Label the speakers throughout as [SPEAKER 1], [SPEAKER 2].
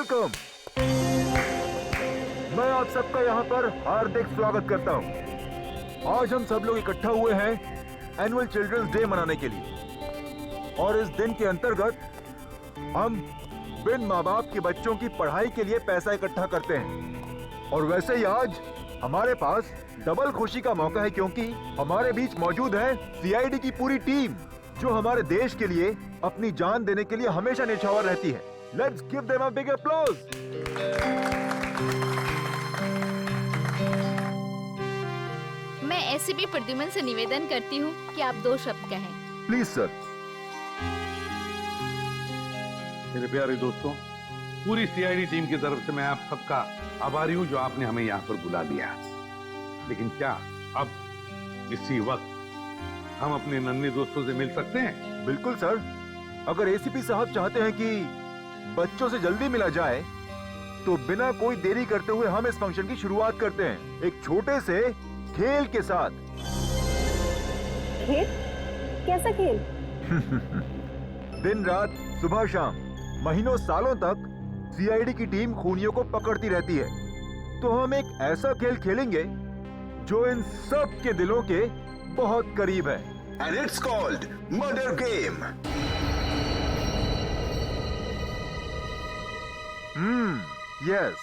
[SPEAKER 1] Welcome. मैं आप सबका यहाँ पर हार्दिक स्वागत करता हूँ। आज हम सब लोग इकट्ठा हुए हैं एनुअल चिल्ड्रंस डे मनाने के लिए, और इस दिन के अंतर्गत हम बिन माँ बाप के बच्चों की पढ़ाई के लिए पैसा इकट्ठा करते हैं। और वैसे ही आज हमारे पास डबल खुशी का मौका है, क्योंकि हमारे बीच मौजूद है सीआईडी की पूरी टीम, जो हमारे देश के लिए अपनी जान देने के लिए हमेशा न्यौछावर रहती है। Let's give them a big applause.
[SPEAKER 2] मैं एसीपी प्रद्युमन से निवेदन करती हूँ कि आप 2 शब्द कहें।
[SPEAKER 1] Please sir.
[SPEAKER 3] मेरे प्यारे दोस्तों, पूरी सीआईडी टीम की तरफ से मैं आप सबका आभारी हूँ जो आपने हमें यहाँ पर बुला लिया। लेकिन क्या अब इसी वक्त हम अपने नन्हे दोस्तों से मिल सकते हैं?
[SPEAKER 1] बिल्कुल सर। अगर एसीपी साहब चाहते हैं कि बच्चों से जल्दी मिला जाए, तो बिना कोई देरी करते हुए हम इस फंक्शन की शुरुआत करते हैं एक छोटे से खेल के साथ।
[SPEAKER 4] खेल? कैसा खेल?
[SPEAKER 1] दिन रात, सुबह शाम, महीनों सालों तक सीआईडी की टीम खूनियों को पकड़ती रहती है। तो हम एक ऐसा खेल खेलेंगे जो इन सब के दिलों के बहुत करीब है।
[SPEAKER 5] And it's called Murder Game.
[SPEAKER 1] Yes.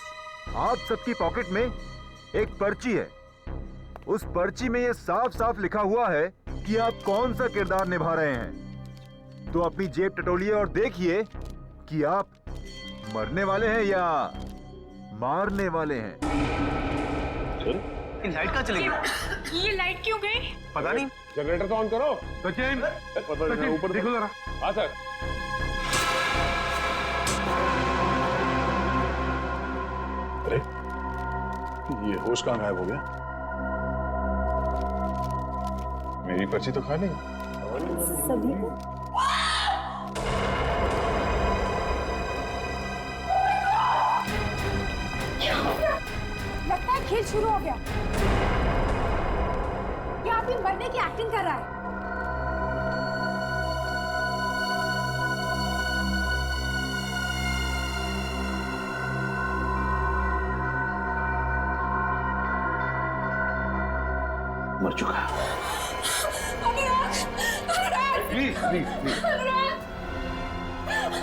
[SPEAKER 1] आप सबकी पॉकेट में एक पर्ची है। उस पर्ची में ये साफ साफ लिखा हुआ है कि आप कौन सा किरदार निभा रहे हैं। तो अपनी जेब टटोलिए और देखिए कि आप मरने वाले हैं या मारने वाले हैं।
[SPEAKER 6] लाइट कहाँ चली गई?
[SPEAKER 7] ये लाइट क्यों गई?
[SPEAKER 6] पता नहीं।
[SPEAKER 3] जनरेटर तो ऑन करो। सचिन, ऊपर देखो जरा। हाँ सर।
[SPEAKER 8] अरे ये होश कहाँ गायब हो गया? मेरी पर्ची तो खा ली
[SPEAKER 4] सभी को
[SPEAKER 7] लगता है खेल शुरू हो गया। ये आप ही मरने की एक्टिंग कर रहा है।
[SPEAKER 8] मर चुका।
[SPEAKER 7] अनुराग, अनुराग,
[SPEAKER 3] प्लीज प्लीज प्लीज
[SPEAKER 7] अनुराग,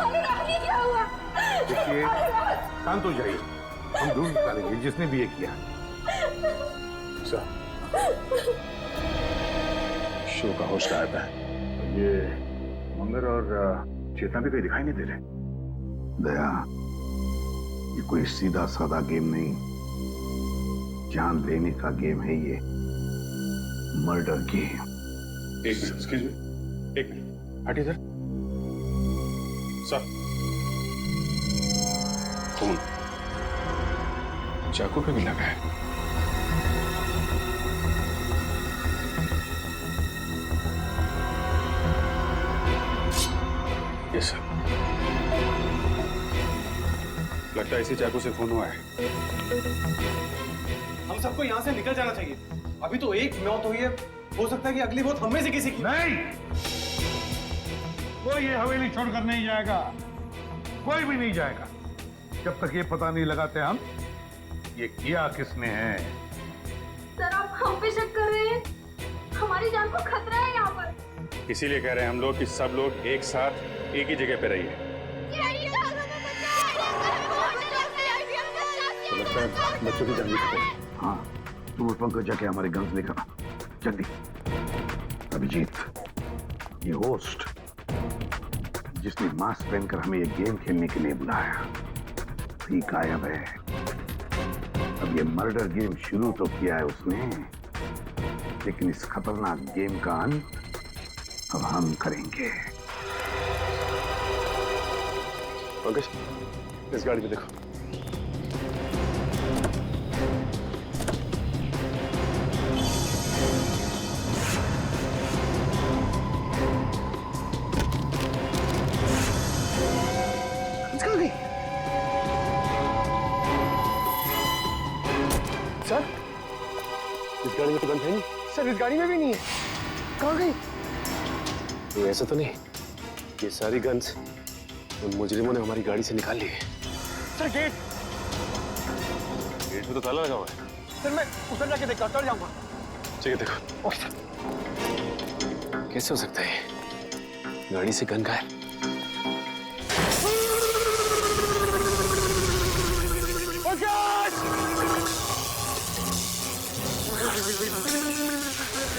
[SPEAKER 7] अनुराग, ये क्या हुआ?
[SPEAKER 3] देखिए, शांत हो जाइए। हम ढूंढ निकालेंगे जिसने भी ये किया।
[SPEAKER 8] सर, शो का होश गायब है। ये मंगर और चेतना भी कहीं दिखाई नहीं दे रहे।
[SPEAKER 9] दया, ये कोई सीधा साधा गेम नहीं, जान लेने का गेम है ये। Murder game.
[SPEAKER 8] एक मिनट, एक्सक्यूज मी, एक मिनट, हटिए सर। सर, खून चाकू पे भी लगा है। यस सर, लगता है इसी चाकू से खून हुआ है।
[SPEAKER 6] हम सबको यहाँ से निकल जाना चाहिए। अभी तो एक मौत हुई है, हो सकता है कि अगली मौत हम में से किसी की।
[SPEAKER 3] नहीं, कोई ये हवेली छोड़कर नहीं जाएगा। कोई भी नहीं जाएगा जब तक ये पता नहीं लगाते हम ये किया किसने है।
[SPEAKER 7] सर, आप हम पे शक कर रहे हैं? हमारी जान को खतरा है यहाँ पर।
[SPEAKER 8] इसीलिए कह रहे हैं हम लोग कि सब लोग एक साथ एक ही जगह पे रहिए।
[SPEAKER 9] तो लगता है बच्चों की जल्दी खत्म। हाँ, तुम उस पंकज जाके हमारे गन्स लेकर आओ, जल्दी। अभिजीत, ये होस्ट जिसने मास्क पहनकर हमें ये गेम खेलने के लिए बुलाया, भी गायब है। अब ये मर्डर गेम शुरू तो किया है उसने, लेकिन इस खतरनाक गेम का अंत अब हम करेंगे।
[SPEAKER 8] पंकज, इस गाड़ी में देखो।
[SPEAKER 6] सर,
[SPEAKER 8] इस गाड़ी में तो गन है नहीं।
[SPEAKER 6] सर इस गाड़ी में भी नहीं है। कहाँ गई?
[SPEAKER 8] तो ऐसा तो नहीं ये सारी गन्स उन मुजरिमों ने हमारी गाड़ी से निकाल ली है।
[SPEAKER 6] सर गेट
[SPEAKER 10] में तो ताला लगा हुआ है।
[SPEAKER 6] सर मैं उधर जाके देखता हूँ, चल जाऊंगा।
[SPEAKER 10] ठीक है देखो।
[SPEAKER 6] Okay sir.
[SPEAKER 10] कैसे हो सकता है? गाड़ी से गन गायब।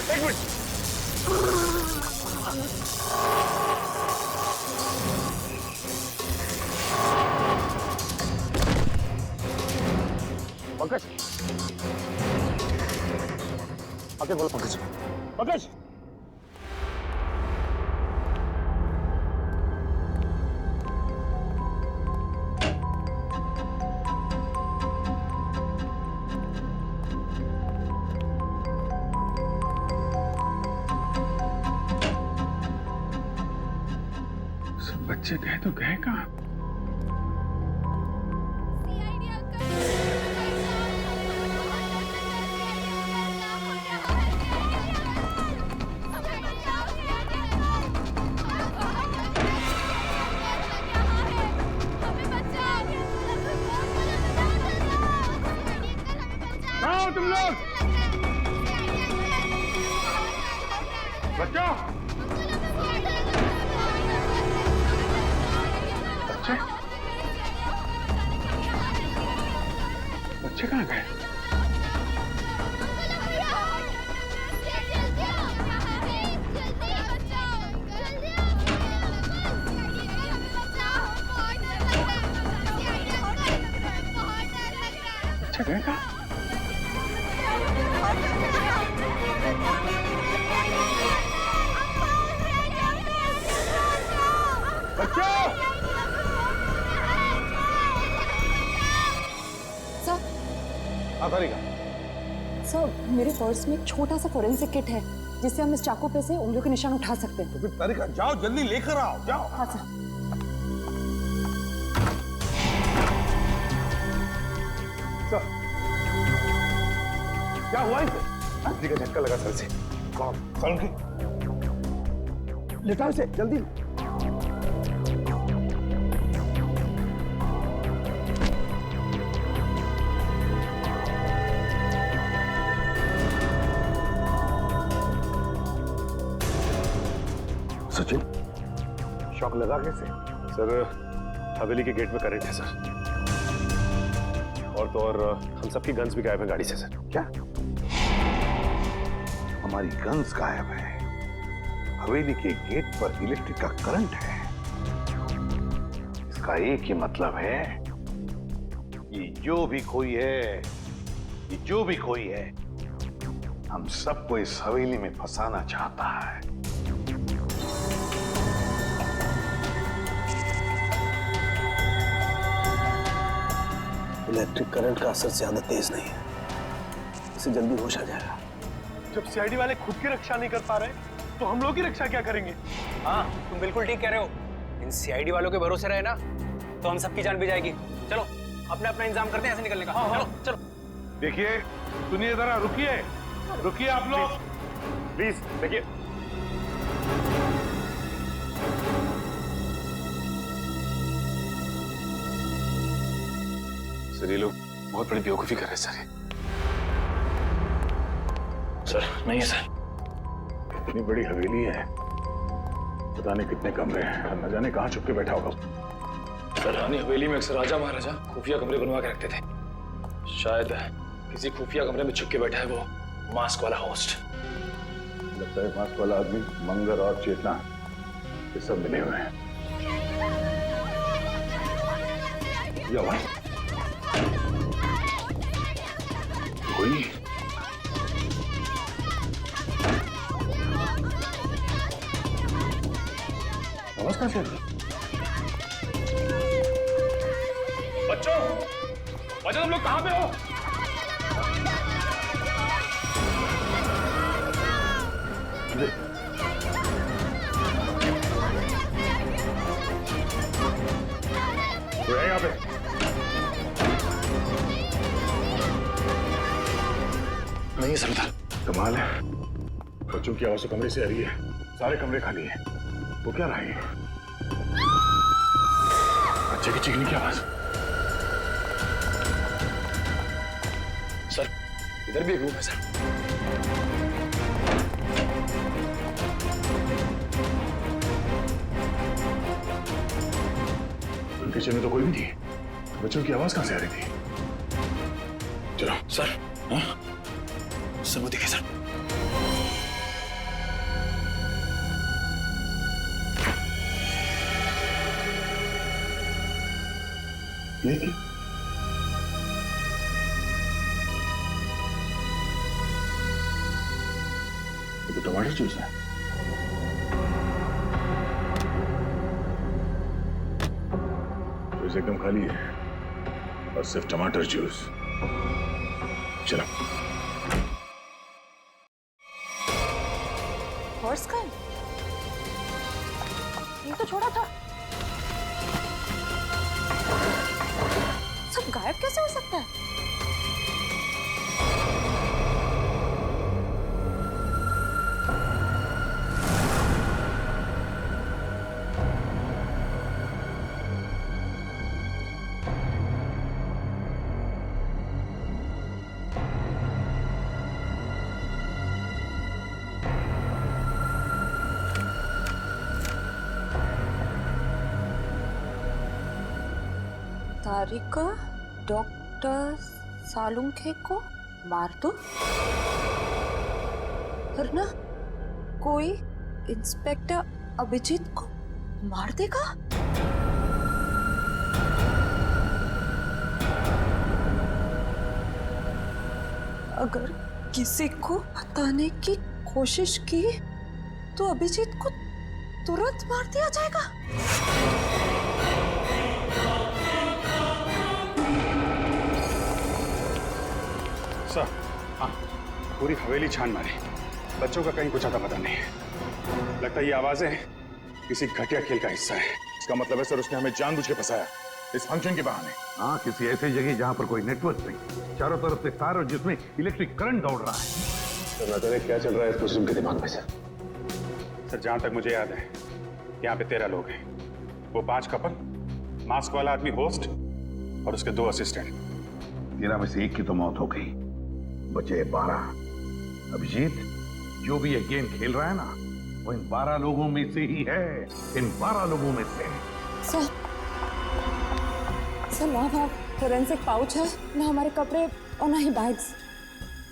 [SPEAKER 6] एक मिनट। पंकज, आके बोलो पंकज। पंकज,
[SPEAKER 3] बच्चे गए तो गए कहाँ?
[SPEAKER 9] आओ तुम लोग, बच्चों। बच्चे कहाँ गए? बच्चे गए कहाँ? बच्चों!
[SPEAKER 4] सर, मेरे पर्स में एक छोटा सा फोरेंसिक किट है जिससे हम इस चाकू पे से उंगलियों के निशान उठा सकते हैं।
[SPEAKER 9] तो फिर तारिका जाओ, जल्दी लेकर आओ, जाओ।
[SPEAKER 4] हाँ सर।
[SPEAKER 9] सर, क्या हुआ इसे? बिजली का झटका लगा सर से। कौन? सर उनकी। लेटाओ इसे, जल्दी। सचिन, शॉक लगा कैसे?
[SPEAKER 10] सर हवेली के गेट में करंट है सर, और तो और हम सबकी गन्स भी गायब है गाड़ी से सर।
[SPEAKER 9] क्या? हमारी गन्स गायब है, हवेली के गेट पर इलेक्ट्रिक का करंट है। इसका एक ही मतलब है कि जो भी कोई है, हम सबको इस हवेली में फंसाना चाहता है।
[SPEAKER 6] इलेक्ट्रिक करंट का असर ज्यादा तेज नहीं है, इसे जल्दी होश आ जाएगा।
[SPEAKER 11] जब सीआईडी वाले खुद की रक्षा नहीं कर पा रहे तो हम लोग की रक्षा क्या करेंगे?
[SPEAKER 6] हाँ, तुम बिल्कुल ठीक कह रहे हो। इन सीआईडी वालों के भरोसे रहे ना तो हम सबकी जान भी जाएगी। चलो अपना अपना इंतजाम करते हैं ऐसे निकलने का। चलो चलो।
[SPEAKER 3] देखिए, सुनिए जरा, रुकिए रुकिए आप लोग,
[SPEAKER 10] प्लीज देखिए। सर ये लोग बहुत बड़ी बेवकूफी कर रहे हैं सर।
[SPEAKER 8] सर नहीं है सर, इतनी बड़ी हवेली है, पता नहीं कितने कमरे हैं, न जाने कहाँ छुप के बैठा होगा।
[SPEAKER 12] सर रानी हवेली में अक्सर राजा महाराजा खुफिया कमरे बनवा के रखते थे, शायद किसी खुफिया कमरे में छुप के बैठा है वो मास्क वाला होस्ट।
[SPEAKER 8] लगता है मास्क वाला आदमी मंगर और चेतना ये सब मिले हुए हैं। ये आवाज कोई आवाज कहाँ से?
[SPEAKER 12] बच्चों तुम लोग कहाँ पे हो?
[SPEAKER 8] यहाँ पे
[SPEAKER 12] नहीं है सरदार।
[SPEAKER 8] कमाल है, बच्चों की आवाज तो कमरे से आ रही है, सारे कमरे खाली हैं। वो क्या रहा है? बच्चे की चीखने की आवाज।
[SPEAKER 12] इधर भी एक रूम है सर।
[SPEAKER 8] किचन में तो कोई भी नहीं है, बच्चों की आवाज कहां से आ रही थी? चलो
[SPEAKER 12] सर। हाँ सर, वो देखिए सर।
[SPEAKER 8] ये क्या? ये तो टमाटर जूस है। जूस एकदम खाली है और सिर्फ टमाटर जूस। चलो।
[SPEAKER 4] पर्स का ये तो छोड़ा था। सब गायब कैसे हो सकता है? तारिका डॉक्टर सालुंखे को मार दो, वरना कोई इंस्पेक्टर अभिजीत को मार देगा। अगर किसी को बताने की कोशिश की तो अभिजीत को तुरंत मार दिया जाएगा।
[SPEAKER 8] सर, हाँ, पूरी हवेली छान मारी, बच्चों का कहीं कुछ आता पता नहीं है। लगता है ये आवाजें किसी घटिया खेल का हिस्सा है। इसका मतलब है सर उसने हमें जानबूझ के फंसाया इस फंक्शन के बहाने।
[SPEAKER 3] हाँ, किसी ऐसी जगह जहाँ पर कोई नेटवर्क नहीं, चारों तरफ से तार और जिसमें इलेक्ट्रिक करंट दौड़ रहा है।
[SPEAKER 10] सर ना जाने क्या चल रहा है इस कुसुम के दिमाग में सर।
[SPEAKER 8] सर जहां तक मुझे याद है यहाँ पे 13 लोग हैं। वो 5 कपल, मास्क वाला आदमी होस्ट और उसके 2 असिस्टेंट।
[SPEAKER 9] 13 में से 1 की तो मौत हो गई, बचे 12। अभिजीत, जो भी ये गेम खेल रहा है ना, वो इन 12 लोगों में से ही है। इन 12 लोगों में से।
[SPEAKER 4] सर ना वहाँ फोरेंसिक पाउच है, ना हमारे कपड़े और ना ही बैग्स।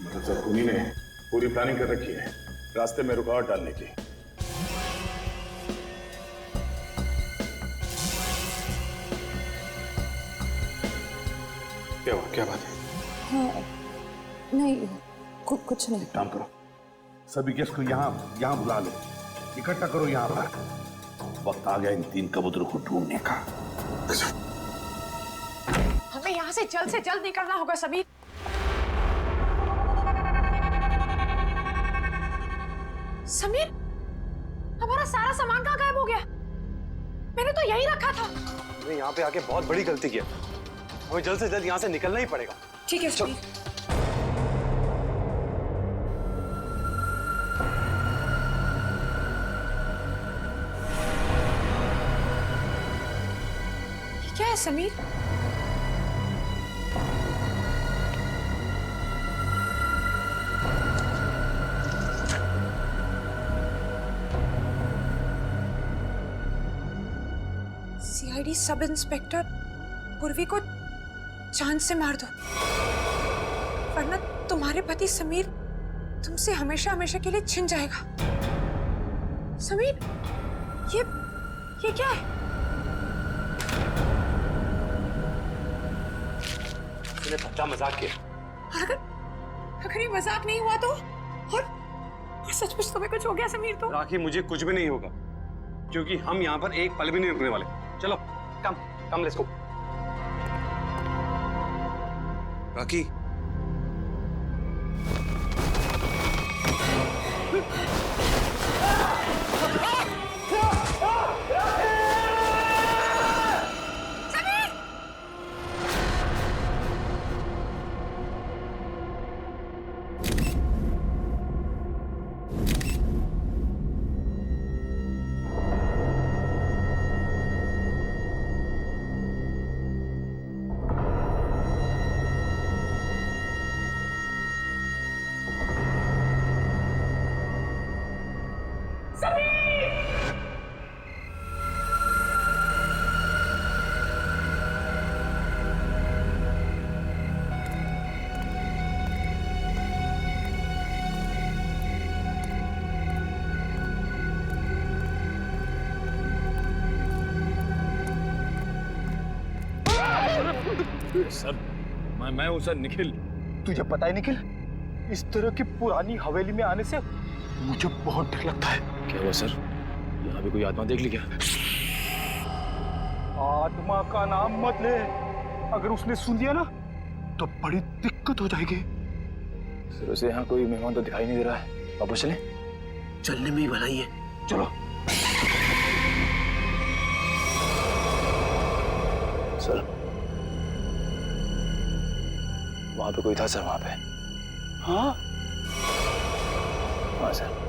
[SPEAKER 8] मतलब सर खूनी ने पूरी प्लानिंग कर रखी है रास्ते में रुकावट डालने की। क्या हुआ, क्या बात है?
[SPEAKER 4] हाँ, नहीं कुछ नहीं।
[SPEAKER 9] काम करो, सभी गेस्ट को यहाँ बुला लो, इकट्ठा करो यहाँ पर। वक्त आ गया इन 3 कबूतरों को ढूंढने का।
[SPEAKER 13] हमें यहाँ से जल्द निकलना होगा समीर। समीर, हमारा सारा सामान कहाँ गायब हो गया? मैंने तो यही रखा था।
[SPEAKER 6] हमने यहाँ पे आके बहुत बड़ी गलती की है, हमें जल्द से जल्द यहाँ से निकलना ही पड़ेगा।
[SPEAKER 13] ठीक है समीर। क्या है समीर? सीआईडी सब इंस्पेक्टर पूर्वी को जान से मार दो, वरना तुम्हारे पति समीर तुमसे हमेशा हमेशा के लिए छिन जाएगा। समीर, ये क्या है?
[SPEAKER 6] तूने सच्चा मजाक किया।
[SPEAKER 13] अगर ये मजाक नहीं हुआ तो, और सचमुच तुम्हें कुछ हो गया समीर तो?
[SPEAKER 6] राखी, मुझे कुछ भी नहीं होगा, क्योंकि हम यहाँ पर एक पल भी नहीं रुकने वाले। चलो come let's go. Rakhi,
[SPEAKER 12] sir मैं हूँ सर, निखिल।
[SPEAKER 11] तुझे पता है निखिल, इस तरह की पुरानी हवेली में आने से मुझे बहुत डर लगता है।
[SPEAKER 12] क्या हुआ सर? यहाँ भी कोई आत्मा देख ली क्या?
[SPEAKER 11] आत्मा का नाम मत ले, अगर उसने सुन लिया ना तो बड़ी दिक्कत हो जाएगी।
[SPEAKER 12] सर उसे यहाँ कोई मेहमान तो दिखाई नहीं दे रहा है, वापस चलें?
[SPEAKER 10] चलने में ही भलाई है, चलो।
[SPEAKER 12] सर वहां पे कोई था सर, वहां पे।
[SPEAKER 11] हाँ
[SPEAKER 12] हाँ सर।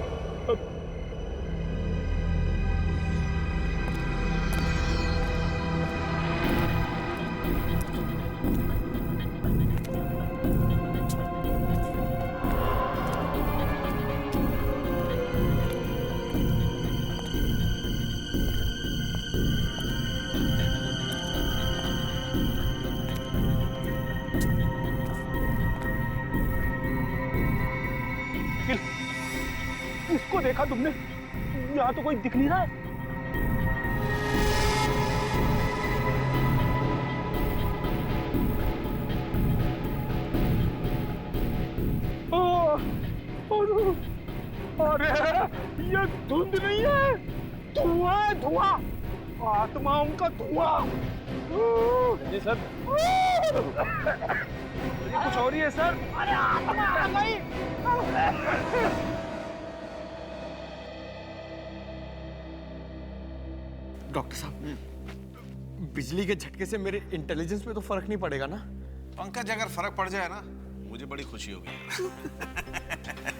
[SPEAKER 11] इसको देखा तुमने? यहाँ तो कोई दिख नहीं रहा है। अरे ये धुंध नहीं है, धुआं है, धुआं, आत्माओं का धुआं।
[SPEAKER 12] जी सर।
[SPEAKER 11] ये कुछ और ही है सर। अरे आत्मा आ गई।
[SPEAKER 14] डॉक्टर साहब, बिजली के झटके से मेरे इंटेलिजेंस में तो फर्क नहीं पड़ेगा ना?
[SPEAKER 15] पंकज, अगर फर्क पड़ जाए ना मुझे बड़ी खुशी होगी।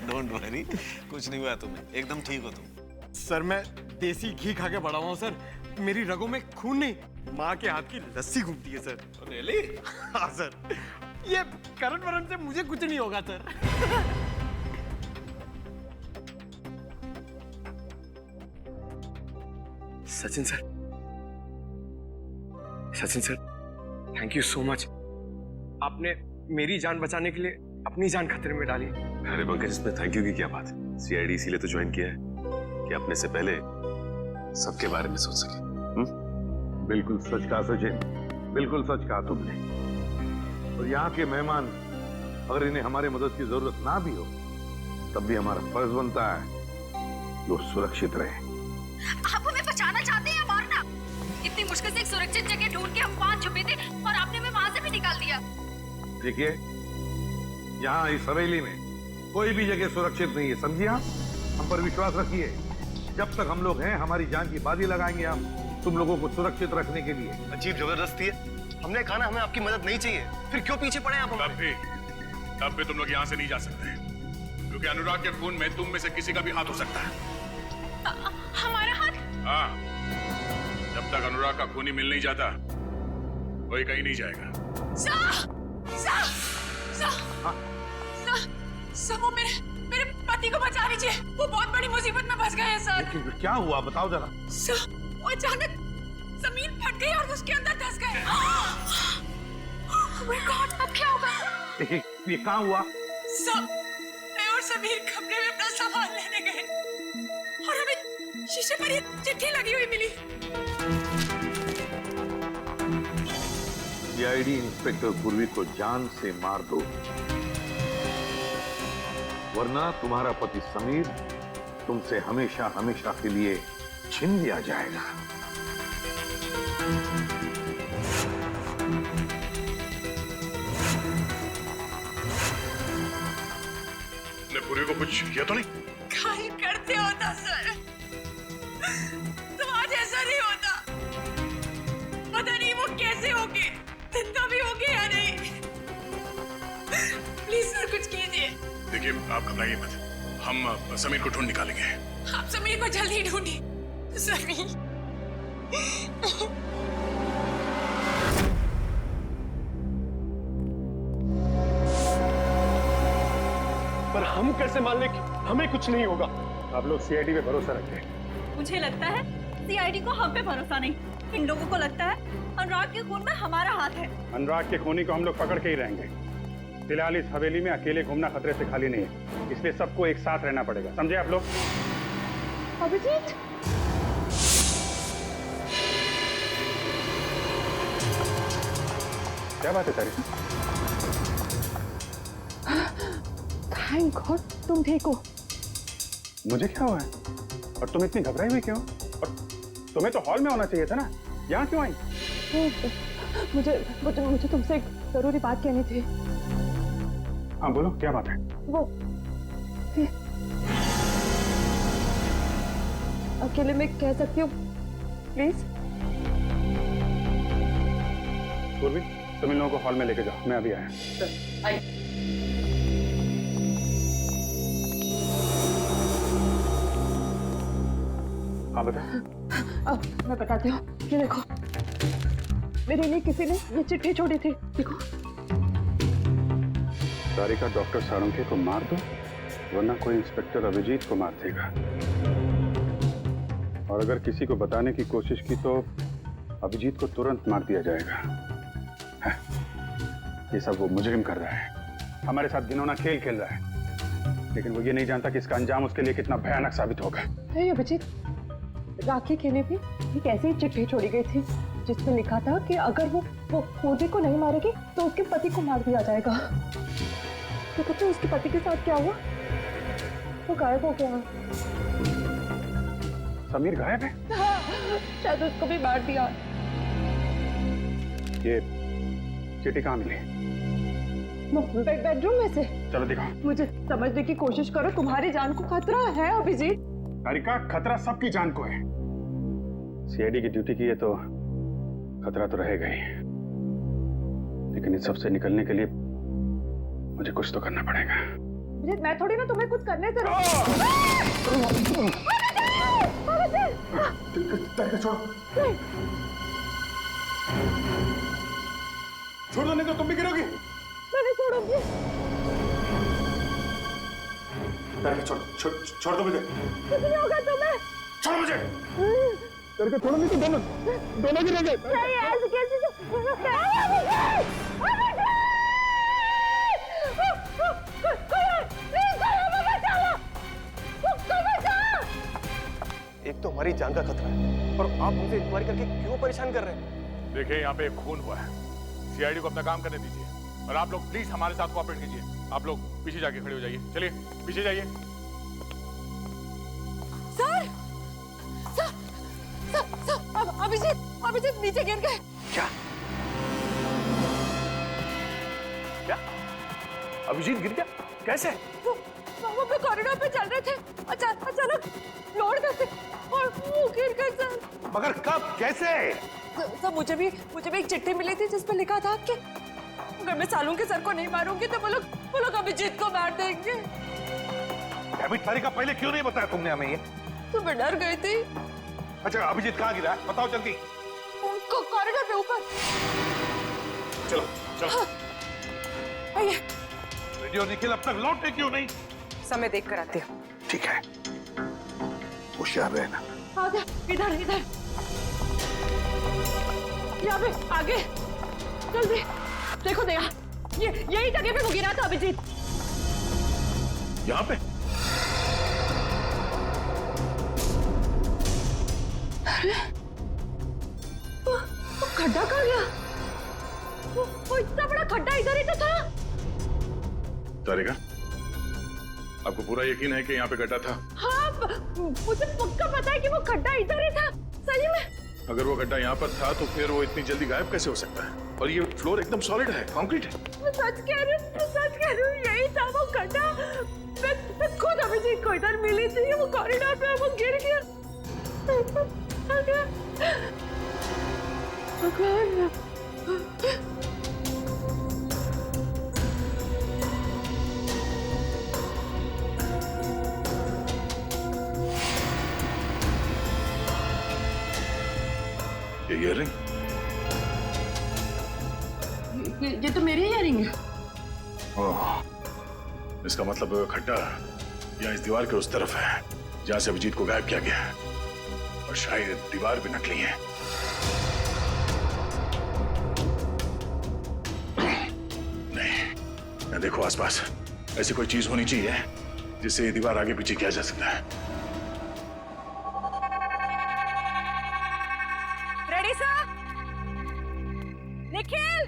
[SPEAKER 15] डोंट वरी, कुछ नहीं हुआ तुम्हें, एकदम ठीक हो तुम।
[SPEAKER 14] सर मैं देसी घी खा के बड़ा हुआ सर, मेरी रगों में खून नहीं, माँ के हाथ की लस्सी घूमती है सर।
[SPEAKER 15] रियली?
[SPEAKER 14] हाँ सर, ये करण वरण से मुझे कुछ नहीं होगा sir. Sachin sir, Sachin sir, thank you so much. आपने मेरी जान बचाने के लिए अपनी जान खतरे में डाली।
[SPEAKER 10] अरे पंकज, इसमें थैंक यू की क्या बात है? सीआईडी इसीलिए तो ज्वाइन किया है कि अपने से पहले सबके बारे में सोच सके।
[SPEAKER 3] बिल्कुल सच कहा सचिन, बिल्कुल सच कहा तुमने। और यहाँ के मेहमान अगर इन्हें हमारी मदद की जरूरत ना भी हो तब भी हमारा फर्ज बनता है कि वो सुरक्षित रहे।
[SPEAKER 7] आप हमें बचाना चाहते हैं या मारना? इतनी मुश्किल से एक सुरक्षित जगह ढूंढ के हम वहां छुपे थे और आपने हमें वहां से भी निकाल दिया।
[SPEAKER 3] देखिए, यहाँ इस हवेली में कोई भी जगह सुरक्षित नहीं है, समझिए? हम पर विश्वास रखिए, जब तक हम लोग हैं हमारी जान की बाजी लगाएंगे हम तुम लोगों को सुरक्षित रखने के लिए।
[SPEAKER 11] अजीब जबरदस्ती है, हमने कहा ना हमें आपकी मदद नहीं चाहिए, फिर क्यों पीछे पड़े आप हमारे?
[SPEAKER 8] तब भी तुम लोग यहाँ से नहीं जा सकते, क्योंकि अनुराग के खून में तुम में से किसी का भी हाथ हो सकता है।
[SPEAKER 7] हमारा हाथ?
[SPEAKER 8] हाँ, जब तक अनुराग का खून ही मिल नहीं जाता कोई कहीं नहीं जाएगा।
[SPEAKER 13] सर वो मेरे पति को बचा लीजिए, वो बहुत बड़ी मुसीबत में फंस गए हैं सर।
[SPEAKER 3] क्या हुआ बताओ जरा।
[SPEAKER 13] सर वो अचानक जमीन फट गई और उसके अंदर धंस गए।
[SPEAKER 7] Oh my God, अब क्या होगा?
[SPEAKER 3] ये कहाँ हुआ?
[SPEAKER 13] सर मैं और समीर कमरे में अपना सामान लेने गए और हमें शीशे पर ये चिट्ठी लगी हुई मिली।
[SPEAKER 3] सीआईडी इंस्पेक्टर पूर्वी को जान से मार दो, वरना तुम्हारा पति समीर तुमसे हमेशा हमेशा के लिए छीन लिया जाएगा।
[SPEAKER 8] ने पूर्वी को कुछ किया तो नहीं?
[SPEAKER 13] काहे करते होता सर, तो आज ऐसा नहीं होता। पता नहीं वो कैसे होगे, जिंदा भी होगे या नहीं। प्लीज सर कुछ कीजिए।
[SPEAKER 8] देखिए आप घबराइए मत, हम समीर को ढूंढ निकालेंगे।
[SPEAKER 13] आप समीर को जल्दी ढूंढिए। समीर
[SPEAKER 11] पर हम कैसे मान लें कि हमें कुछ नहीं होगा? आप लोग सीआईडी पे भरोसा रखें।
[SPEAKER 16] मुझे लगता है सीआईडी को हम पे भरोसा नहीं, इन लोगों को लगता है अनुराग के खून में हमारा हाथ है।
[SPEAKER 8] अनुराग के खूनी को हम लोग पकड़ के ही रहेंगे। फिलहाल इस हवेली में अकेले घूमना खतरे से खाली नहीं है, इसलिए सबको एक साथ रहना पड़ेगा, समझे आप लोग?
[SPEAKER 16] अभिजीत,
[SPEAKER 8] क्या बात है तारी?
[SPEAKER 4] थैंक गॉड तुम ठीक हो।
[SPEAKER 8] मुझे क्या हुआ है? और तुम इतनी घबराई हुई क्यों? और तुम्हें तो हॉल में होना चाहिए था ना, यहाँ क्यों आई?
[SPEAKER 4] मुझे तुमसे एक जरूरी बात कहनी थी।
[SPEAKER 8] हाँ बोलो, क्या बात है?
[SPEAKER 4] वो अकेले में कह सकती हूँ प्लीज?
[SPEAKER 8] पूर्वी, तुम इन लोगों को हॉल में लेके जाओ, मैं अभी आया। हाँ बता।
[SPEAKER 4] अब मैं बताती हूँ। ये देखो, मेरे लिए किसी ने ये चिट्ठी छोड़ी थी, देखो।
[SPEAKER 8] सारिका डॉक्टर सारंगे को मार दो, वरना कोई इंस्पेक्टर अभिजीत को मार देगा। और अगर किसी को बताने की कोशिश की तो अभिजीत को तुरंत मार दिया जाएगा। ये सब वो मुजरिम कर रहा है, हमारे साथ घिनौना खेल खेल रहा है, लेकिन वो ये नहीं जानता कि इसका अंजाम उसके लिए कितना भयानक साबित होगा।
[SPEAKER 4] अभिजीत, राखी के लिए भी एक ऐसी चिट्ठी छोड़ी गई थी जिसमें लिखा था कि अगर वो पूर्वी को नहीं मारेगी तो उसके पति को मार दिया जाएगा। तो पता है उसके पति के साथ क्या हुआ? वो गायब हो गया।
[SPEAKER 8] समीर गायब है?
[SPEAKER 4] हाँ, शायद उसको भी मार दिया।
[SPEAKER 8] ये चिट्ठी कहाँ मिली?
[SPEAKER 4] बेडरूम में से।
[SPEAKER 8] चलो दिखाओ।
[SPEAKER 4] मुझे समझने की कोशिश करो, तुम्हारी जान को खतरा है अभिजीत।
[SPEAKER 8] सारिका, खतरा सबकी जान को है। सीआईडी की ड्यूटी की है तो खतरा तो रहेगा ही, लेकिन इस सब से निकलने के लिए मुझे कुछ तो करना पड़ेगा।
[SPEAKER 4] मैं थोड़ी ना तुम्हें कुछ करने से
[SPEAKER 8] छोड़ दो, नहीं तो तुम भी गिरोगी।
[SPEAKER 4] मैं नहीं छोड़ूंगी।
[SPEAKER 8] छोड़ दो मुझे।
[SPEAKER 4] कुछ नहीं होगा तुम्हें।
[SPEAKER 8] छोड़ मुझे। करके छोड़ो, नहीं तो दोनों गिरोगे।
[SPEAKER 4] ऐसे कैसे?
[SPEAKER 14] एक तो हमारी जान का खतरा है और आप हमसे इंक्वायरी करके क्यों परेशान कर रहे हैं?
[SPEAKER 3] देखिए, यहाँ पे एक खून हुआ है, सीआईडी को अपना काम करने दीजिए और आप लोग प्लीज हमारे साथ कोऑपरेट कीजिए। आप लोग पीछे जाके खड़े हो जाइए। चलिए पीछे जाइए।
[SPEAKER 4] सर, अभिजीत नीचे गिर गए।
[SPEAKER 3] क्या? अभिजीत गिर गया? कैसे?
[SPEAKER 4] वो कॉरिडोर पे चल रहे थे, अचानक फ्लोर में से और वो गिर गए सर।
[SPEAKER 3] मगर कब, कैसे?
[SPEAKER 4] सर मुझे भी एक चिट्ठी मिली थी जिसमें लिखा था कि अगर मैं सालू के सर को नहीं मारूंगी तो वो लोग अभिजीत को मार देंगे।
[SPEAKER 3] तारिका, पहले क्यों नहीं बताया तुमने हमें ये?
[SPEAKER 4] तो मैं डर गई थी।
[SPEAKER 3] अच्छा, अभिजीत कहाँ गिरा है? बताओ जल्दी।
[SPEAKER 4] कॉरिडोर पे ऊपर।
[SPEAKER 3] चलो चलो।
[SPEAKER 4] हाँ। आइए।
[SPEAKER 3] रेडियो निखिल अब तक लौटे क्यों नहीं?
[SPEAKER 13] समय देख कर आते हो।
[SPEAKER 9] ठीक है, होशियार रहना।
[SPEAKER 4] आगे, इधर यहाँ पे आगे, जल्दी देखो दया, यही जगह पे वो गिरा था अभिजीत।
[SPEAKER 3] यहाँ पे?
[SPEAKER 4] अरे वो खड्डा कहाँ गया? वो इतना बड़ा खड्डा इधर ही तो था।
[SPEAKER 3] तारिका, आपको पूरा यकीन है कि यहाँ पे गड्ढा था?
[SPEAKER 4] हाँ, मुझे पक्का पता है कि वो खड्डा इधर ही था, सही में।
[SPEAKER 3] अगर वो गड्ढा यहाँ पर था तो फिर वो इतनी जल्दी गायब कैसे हो सकता है? और ये फ्लोर एकदम सॉलिड है, कंक्रीट है।
[SPEAKER 4] मैं सच कह रही हूँ, यही था वो खड्डा। मैं खुद अभिजीत को इधर मिली थी, वो कॉरिडोर पे वो गिर गया।
[SPEAKER 3] ये ईयररिंग?
[SPEAKER 4] ये तो मेरी ईयररिंग है।
[SPEAKER 3] ओह, इसका मतलब खड्डा यहाँ इस दीवार के उस तरफ है जहाँ से अभिजीत को गायब किया गया है, और शायद दीवार भी नकली है। नहीं, मैं देखो आसपास ऐसी कोई चीज होनी चाहिए जिससे ये दीवार आगे पीछे किया जा सकता है।
[SPEAKER 16] Ready sir? निखिल!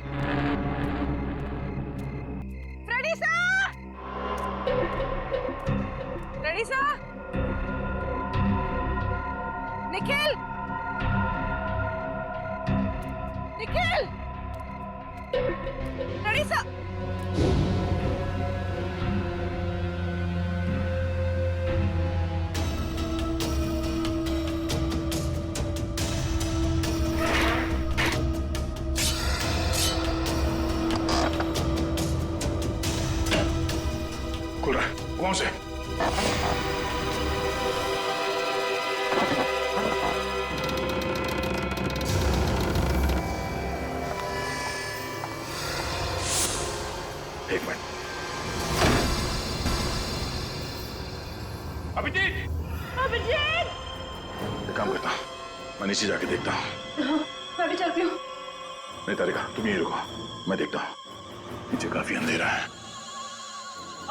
[SPEAKER 13] रईसा, निखिल, निखिल, रईसा।
[SPEAKER 8] खुल रहा है, कौन से? एक मिनट।
[SPEAKER 12] अभिजीत!
[SPEAKER 16] अभिजीत!
[SPEAKER 8] एक काम करता हूं, मैं नीचे जाके देखता हूँ।
[SPEAKER 16] मैं भी चलती हूँ।
[SPEAKER 8] नहीं तारिका, तुम यहीं रुको, मैं देखता हूँ। नीचे काफी अंधेरा है।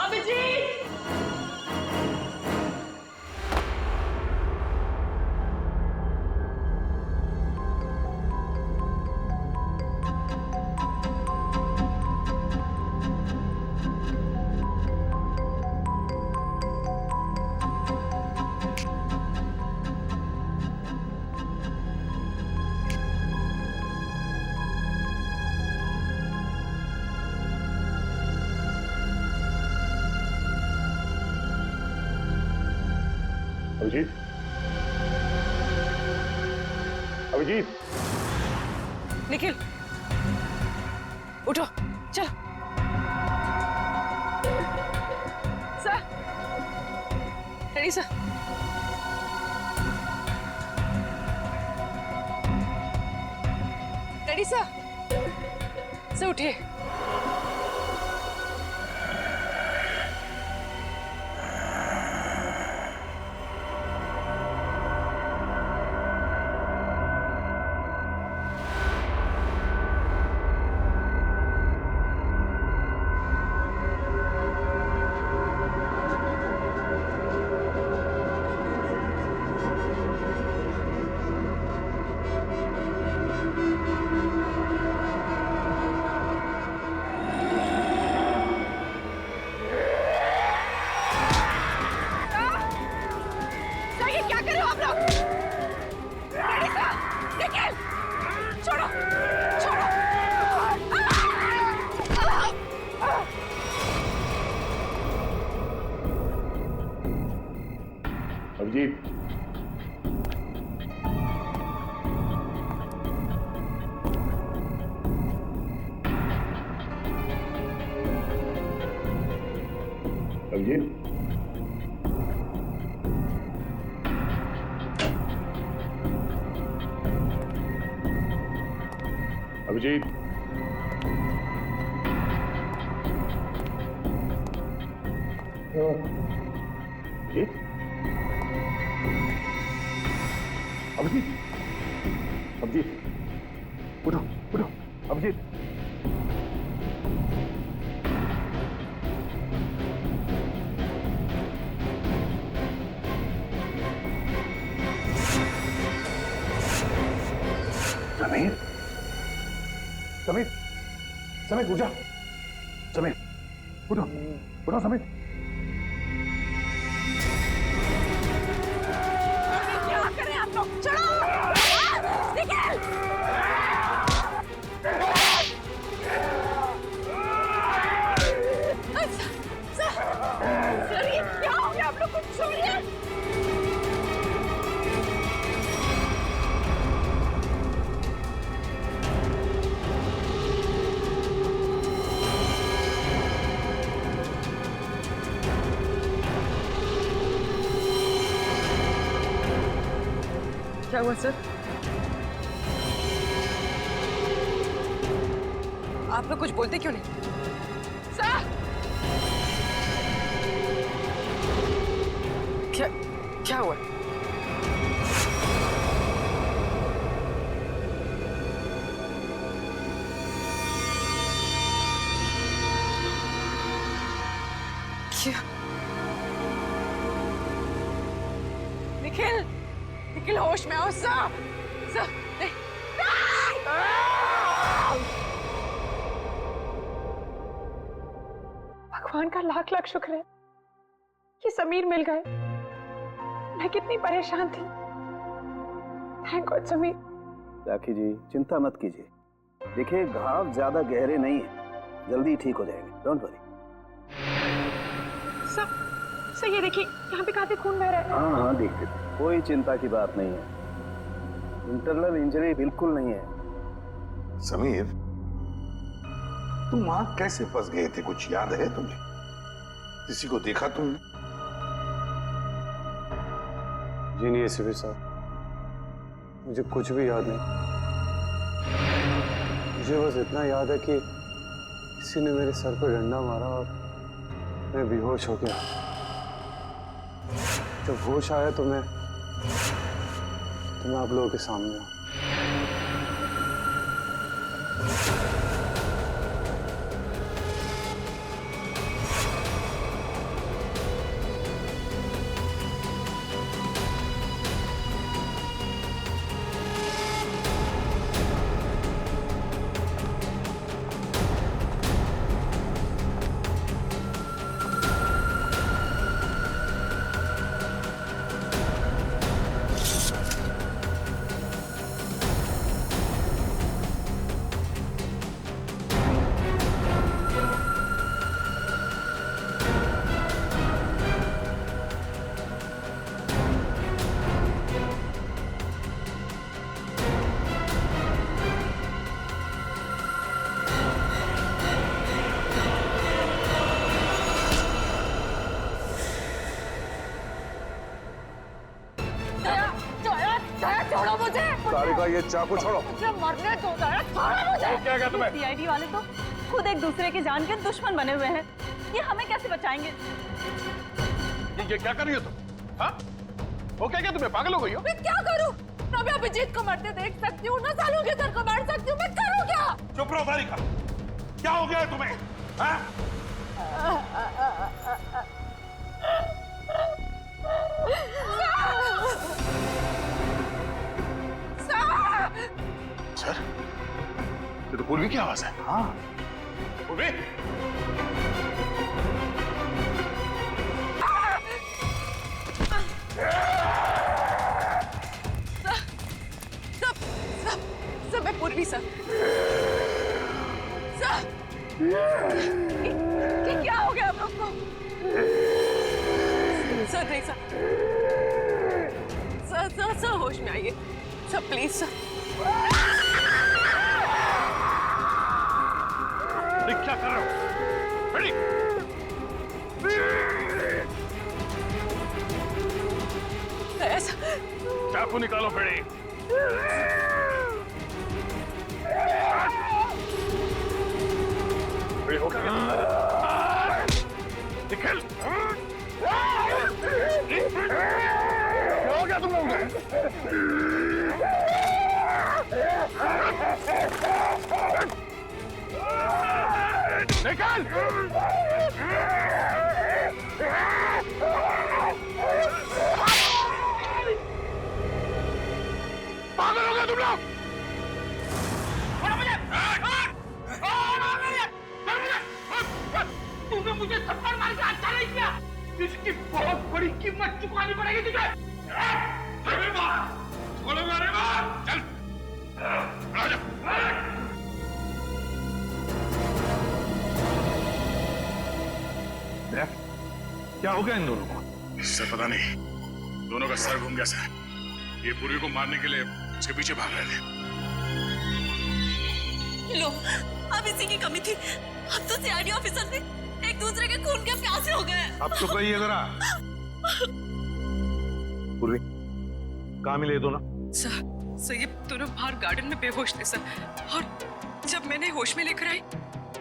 [SPEAKER 16] अभिजीत!
[SPEAKER 8] अभिजीत, अभिजीत,
[SPEAKER 13] निखिल, उठो, चलो। सर, रईसा, रईसा, सर उठिए।
[SPEAKER 8] अभिजीत, अभिजीत, अभिजीत, अभिजीत, अभिजीत, उठो, उठो, अभिजीत। समीर, समीर, समीर, उठ जा। समीर, उठो, उठो समीर।
[SPEAKER 13] क्या करें आप लोग? चलो, निखिल! सर, ये क्या हो गया? आप लोग कुछ छोड़िए। क्या हुआ सर? आप लोग कुछ बोलते क्यों नहीं? सर! क्या हुआ? क्या? निखिल! निखिल होश में आओ सर! सर! नहीं! भगवान का लाख लाख शुक्र है कि समीर मिल गए। मैं कितनी परेशान थी। Thank God Sameer.
[SPEAKER 17] राखी जी चिंता मत कीजिए, देखिए घाव ज्यादा गहरे नहीं है, जल्दी ठीक हो जाएंगे, डोंट वरी।
[SPEAKER 13] सर ये देखिए यहाँ पे काफी खून बह रहा है।
[SPEAKER 17] हाँ हाँ देखते थे, कोई चिंता की बात नहीं है, इंटरनल इंजरी बिल्कुल नहीं है।
[SPEAKER 9] समीर, तुम वहां कैसे फंस गए थे, कुछ याद है तुम्हें? किसी को देखा तुमने?
[SPEAKER 18] जी नहीं एसीपी साहब, मुझे कुछ भी याद नहीं। मुझे बस इतना याद है कि किसी ने मेरे सर पर डंडा मारा और मैं बेहोश हो गया। जब होश आया तो मैं आप लोगों के सामने हूं।
[SPEAKER 16] छोड़ो मुझे।
[SPEAKER 18] सारिका ये चाकू छोड़ो।
[SPEAKER 16] मुझे मरने दो दया, छोड़ो मुझे।
[SPEAKER 18] क्या कहा तुम्हें?
[SPEAKER 16] सीआईडी वाले तो खुद एक दूसरे के जान के दुश्मन बने हुए हैं, ये हमें कैसे बचाएंगे?
[SPEAKER 3] ये क्या कर रही हो तुम? हाँ? वो क्या तुम्हें पागल हो गई हो?
[SPEAKER 16] मैं क्या करूं? ना मैं अभिजीत को मरते देख सकती हूँ, ना सालों के सर को मार सकती हूँ, मैं करूँ क्या?
[SPEAKER 3] चुप रहो सारिका, क्या हो गया है तुम्हें? हाँ?
[SPEAKER 9] सर, ये तो पूर्वी की आवाज है। हाँ
[SPEAKER 3] पूर्वी,
[SPEAKER 13] सब मैं पूर्वी सर। क्या हो गया आप लोग को? सर नहीं सर होश में आइए सर, प्लीज सर।
[SPEAKER 3] क्या कर रहे हो? रेडी? चाकू निकालो बेड़ी। हो गया? निकल। क्या हो गया तुम लोगों को? निकल! पागल हो गए तुम लोग?
[SPEAKER 11] तूने मुझे थप्पड़ मार के अच्छा नहीं किया, इसकी बहुत बड़ी कीमत चुकानी पड़ेगी तुझे। चल
[SPEAKER 3] क्या हो गया इन दोनों को?
[SPEAKER 8] सर पता नहीं, दोनों का सर घूम गया सर। ये पूर्वी को मारने के लिए उसके पीछे भाग रहे थे।
[SPEAKER 16] लो, अब इसी की कमी थी। अब तो सीआईडी ऑफिसर थे, एक दूसरे के खून के प्यासे हो गए।
[SPEAKER 3] अब तो कहिए जरा। पूर्वी, कहाँ मिले दोनों?
[SPEAKER 13] सर ये दोनों बाहर गार्डन में बेहोश थे सर, और जब मैंने होश में लेकर आई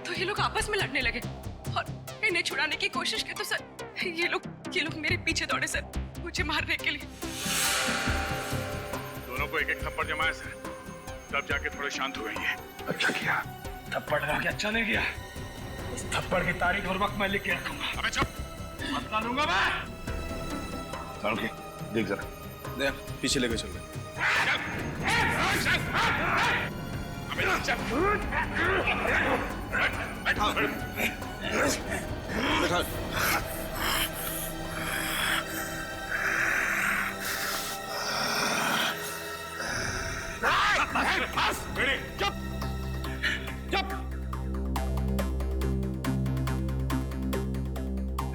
[SPEAKER 13] तो ये लोग आपस में लड़ने लगे और इन्हें छुड़ाने की कोशिश की तो सर ये लोग मेरे पीछे दौड़े सर, मुझे मारने के लिए।
[SPEAKER 8] दोनों को एक एक थप्पड़ जमाया सर, तब जाके थोड़े शांत हुए ये।
[SPEAKER 9] अच्छा किया।
[SPEAKER 12] थप्पड़ लगा के अच्छा नहीं किया। इस थप्पड़ की तारीख और वक्त मैं लिख के रखूंगा।
[SPEAKER 8] अबे चुप,
[SPEAKER 12] मत मानूंगा मैं।
[SPEAKER 8] सारुण के देख जरा,
[SPEAKER 15] देख पीछे लेके चल रहे।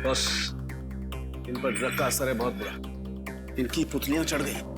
[SPEAKER 15] बस इन पर ड्रग का असर है बहुत बुरा। इनकी पुतलियां चढ़ गई।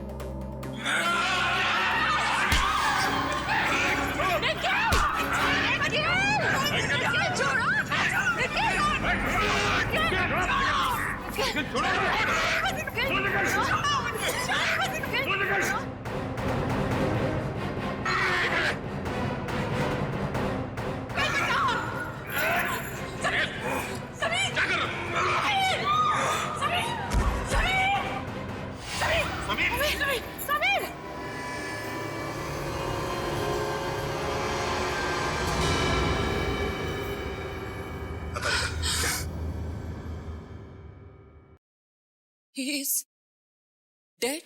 [SPEAKER 19] He is dead.